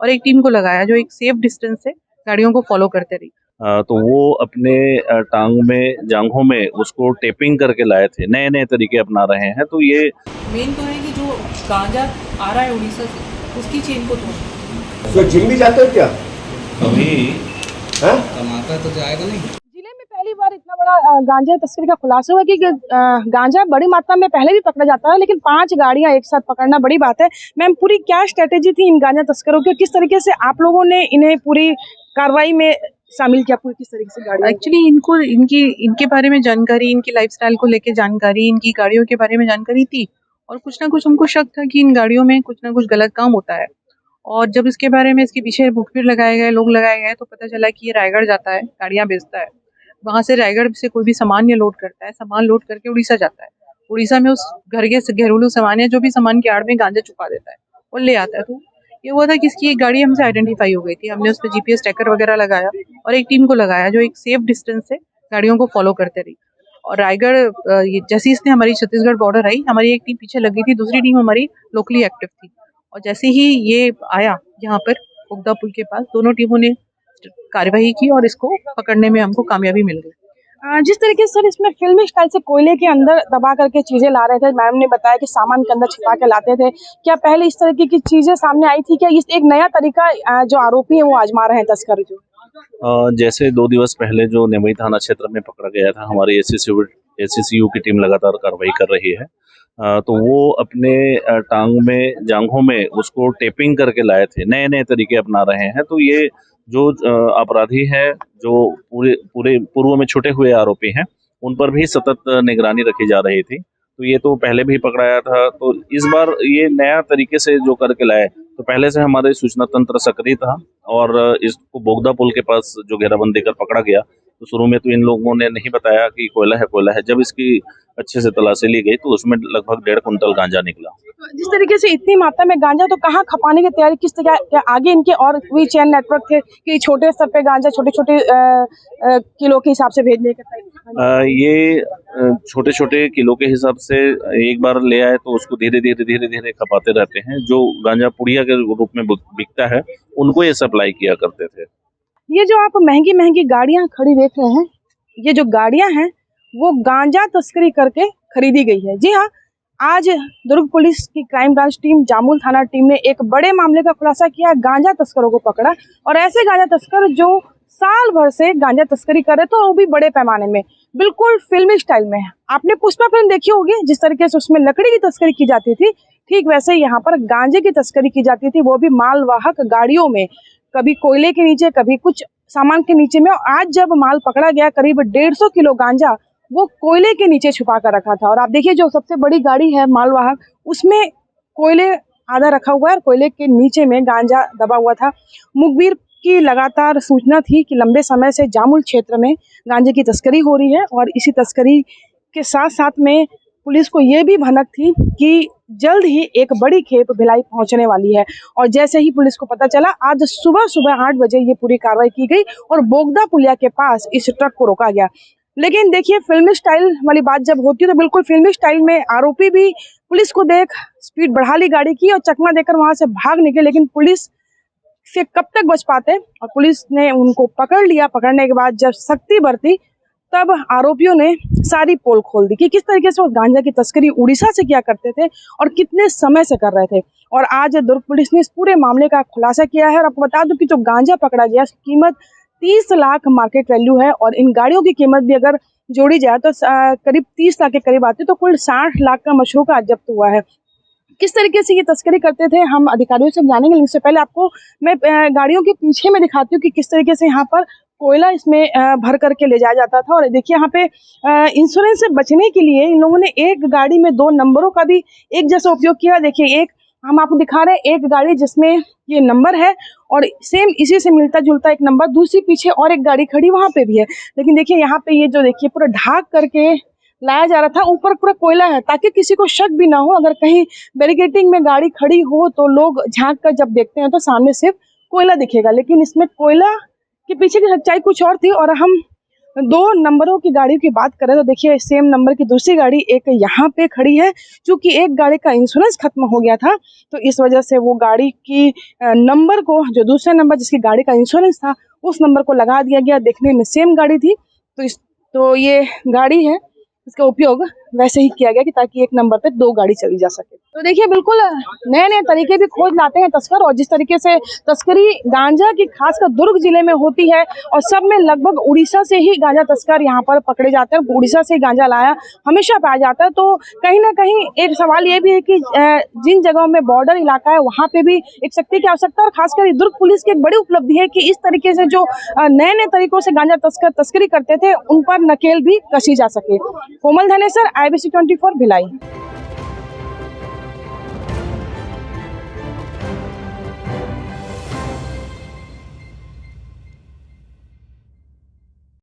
और एक टीम को लगाया जो एक सेफ डिस्टेंस से गाड़ियों को फॉलो करते रही। तो वो अपने टांग में जांघों में उसको टेपिंग करके लाए थे, नए नए तरीके अपना रहे हैं। तो ये मेन तो है कि जो गांजा आ रहा है उड़ीसा से उसकी चेन को तोड़। तो जिम भी जाते हो क्या? अभी कमाता तो जाएगा नहीं। जिले में पहली बार इतना बड़ा गांजा तस्करी का खुलासा हुआ कि गांजा बड़ी मात्रा में पहले भी पकड़ा जाता है, लेकिन 5 गाड़ियां एक साथ पकड़ना बड़ी बात है। मैम, पूरी क्या स्ट्रेटेजी थी इन गांजा तस्करों की, किस तरीके से आप लोगों ने इन्हें पूरी कार्रवाई में शामिल किया, पूरी किस तरीके से गाड़ी? एक्चुअली इनको इनके बारे में जानकारी, इनकी लाइफस्टाइल को लेके जानकारी, इनकी गाड़ियों के बारे में जानकारी थी और कुछ ना कुछ हमको शक था कि इन गाड़ियों में कुछ ना कुछ गलत काम होता है। और जब इसके बारे में, इसके पीछे मुखबिर लगाए गए, लोग लगाए गए, तो पता चला कि ये रायगढ़ जाता है, गाड़ियां बेचता है। वहां से रायगढ़ से कोई भी सामान ये लोड करता है, सामान लोड करके उड़ीसा जाता है। उड़ीसा में उस घर के घरेलू सामान या जो भी सामान की आड़ में गांजा छुपा देता है और ले आता है। तो ये हुआ था कि इसकी एक गाड़ी हमसे आइडेंटिफाई हो गई थी। हमने उस पर जीपीएस ट्रैकर वगैरह लगाया और एक टीम को लगाया जो एक सेफ डिस्टेंस से गाड़ियों को फॉलो करते रही। और रायगढ़ जैसे इसने हमारी छत्तीसगढ़ बॉर्डर आई, हमारी एक टीम पीछे लगी थी, दूसरी टीम हमारी लोकली एक्टिव थी। और जैसे ही ये आया यहाँ पर उगदा पुल के पास, दोनों टीमों ने कार्यवाही की और इसको पकड़ने में हमको कामयाबी मिल गई। जिस तरीके से सर इसमें फिल्मी स्टाइल से कोयले के अंदर दबा करके चीजें ला रहे थे, मैम ने बताया कि सामान के अंदर छिपा के लाते थे, क्या पहले इस तरीके की चीजें सामने आई थी? क्या इस एक नया तरीका जो आरोपी है वो आजमा रहे हैं तस्कर जो? जैसे 2 दिवस पहले जो नेमई थाना क्षेत्र में पकड़ा गया था, हमारी एसएसयू की टीम लगातार कार्रवाई कर रही है। तो वो अपने टांग में जांघों में उसको टेपिंग करके लाए थे, नए नए तरीके अपना रहे हैं। तो ये जो अपराधी है, जो पूरे पूर्व में छुटे हुए आरोपी हैं, उन पर भी सतत निगरानी रखी जा रही थी। तो ये तो पहले भी पकड़ाया था, तो इस बार ये नया तरीके से जो करके लाए। तो पहले से हमारे सूचना तंत्र सक्रिय था और इसको बोगदा पुल के पास जो घेराबंदी कर पकड़ा गया, तो शुरू में तो इन लोगों ने नहीं बताया कि कोयला है। जब इसकी अच्छे से तलाशी ली गई तो उसमें लगभग 1.5 कुंटल गांजा निकला। जिस तरीके से इतनी मात्रा में गांजा, तो कहाँ खपाने की तैयारी, किस तरह क्या आगे इनके और कोई चैन नेटवर्क थे कि छोटे स्तर पे गांजा छोटे छोटे किलो के हिसाब से भेजने का? ये छोटे छोटे किलो के हिसाब से एक बार ले आए तो उसको धीरे धीरे खपाते रहते हैं। जो गांजा पुड़िया के रूप में बिकता है, उनको ये सप्लाई किया करते थे। ये जो आप महंगी महंगी गाड़ियां खड़ी देख रहे हैं, ये जो गाड़ियां हैं वो गांजा तस्करी करके खरीदी गई है। जी हाँ, आज दुर्ग पुलिस की क्राइम ब्रांच टीम, जामुल थाना टीम ने एक बड़े मामले का खुलासा किया, गांजा तस्करों को पकड़ा। और ऐसे गांजा तस्कर जो साल भर से गांजा तस्करी कर रहे थे, वो भी बड़े पैमाने में, बिल्कुल फिल्मी स्टाइल में। आपने पुष्पा फिल्म देखी होगी, जिस तरीके से उसमें लकड़ी की तस्करी की जाती थी, ठीक वैसे यहाँ पर गांजे की तस्करी की जाती थी, वो भी मालवाहक गाड़ियों में, कभी कोयले के नीचे, कभी कुछ सामान के नीचे में। आज जब माल पकड़ा गया, करीब 150 किलो गांजा वो कोयले के नीचे छुपा कर रखा था। और आप देखिए, जो सबसे बड़ी गाड़ी है मालवाहक, उसमें कोयले आधा रखा हुआ है और कोयले के नीचे में गांजा दबा हुआ था। मुखबिर की लगातार सूचना थी कि लंबे समय से जामुल क्षेत्र में गांजे की तस्करी हो रही है और इसी तस्करी के साथ साथ में पुलिस को ये भी भनक थी कि जल्द ही एक बड़ी खेप भिलाई पहुंचने वाली है। और जैसे ही पुलिस को पता चला, आज सुबह 8 बजे ये पूरी कार्रवाई की गई और बोगदा पुलिया के पास इस ट्रक को रोका गया। लेकिन देखिए, फिल्मी स्टाइल वाली बात जब होती है तो बिल्कुल फिल्मी स्टाइल में आरोपी भी पुलिस को देख स्पीड बढ़ा ली गाड़ी की और चकमा देकर वहां से भाग निकले। लेकिन पुलिस से कब तक बच पाते, और पुलिस ने उनको पकड़ लिया। पकड़ने के बाद जब सख्ती बरती, तब आरोपियों ने सारी पोल खोल दी कि किस तरीके से वो गांजा की तस्करी उड़ीसा से किया करते थे और कितने समय से कर रहे थे। और आज दुर्ग पुलिस ने इस पूरे मामले का खुलासा किया है। और आपको बता दूं कि जो गांजा पकड़ा गया, उसकी कीमत 30 लाख मार्केट वैल्यू है और इन गाड़ियों की कीमत भी अगर जोड़ी जाए तो करीब 30 लाख के करीब आती है। तो कुल 60 लाख का मशरूका जब्त हुआ है। किस तरीके से ये तस्करी करते थे हम अधिकारियों से जानेंगे, लेकिन इससे पहले आपको मैं गाड़ियों के पीछे में दिखाती हूँ कि किस तरीके से यहाँ पर कोयला इसमें भर करके ले जाया जाता था। और देखिए, यहाँ पे इंश्योरेंस से बचने के लिए इन लोगों ने एक गाड़ी में 2 नंबरों का भी एक जैसा उपयोग किया। देखिए, एक हम आपको दिखा रहे हैं, एक गाड़ी जिसमें ये नंबर है और सेम इसी से मिलता जुलता एक नंबर दूसरी पीछे और एक गाड़ी खड़ी वहां पे भी है। लेकिन देखिए, यहाँ पे ये जो देखिए पूरा ढाक करके लाया जा रहा था, ऊपर पूरा कोयला है ताकि किसी को शक भी ना हो। अगर कहीं बैरिकेडिंग में गाड़ी खड़ी हो तो लोग झांक कर जब देखते हैं तो सामने सिर्फ कोयला दिखेगा, लेकिन इसमें कोयला के पीछे की सच्चाई कुछ और थी। और हम दो नंबरों की गाड़ियों की बात करें तो देखिए सेम नंबर की दूसरी गाड़ी एक यहाँ पे खड़ी है। चूंकि एक गाड़ी का इंश्योरेंस खत्म हो गया था तो इस वजह से वो गाड़ी की नंबर को, जो दूसरे नंबर जिसकी गाड़ी का इंश्योरेंस था, उस नंबर को लगा दिया गया। देखने में सेम गाड़ी थी तो ये गाड़ी है, इसका उपयोग वैसे ही किया गया कि ताकि एक नंबर पे दो गाड़ी चली जा सके। तो देखिए बिल्कुल नए नए तरीके भी खोज लाते हैं तस्कर, और जिस तरीके से तस्करी गांजा की खासकर दुर्ग जिले में होती है और सब में लगभग उड़ीसा से ही गांजा तस्कर यहाँ पर पकड़े जाते हैं। उड़ीसा से गांजा लाया हमेशा पाया जाता है। तो कहीं ना कहीं एक सवाल ये भी है कि जिन जगहों में बॉर्डर इलाका है वहाँ पे भी एक शक्ति की आवश्यकता है, और खासकर दुर्ग पुलिस की एक बड़ी उपलब्धि है कि इस तरीके से जो नए नए तरीकों से गांजा तस्करी करते थे उन पर नकेल भी कसी जा सके। कोमल धनेसर, IBC 24 भिलाई।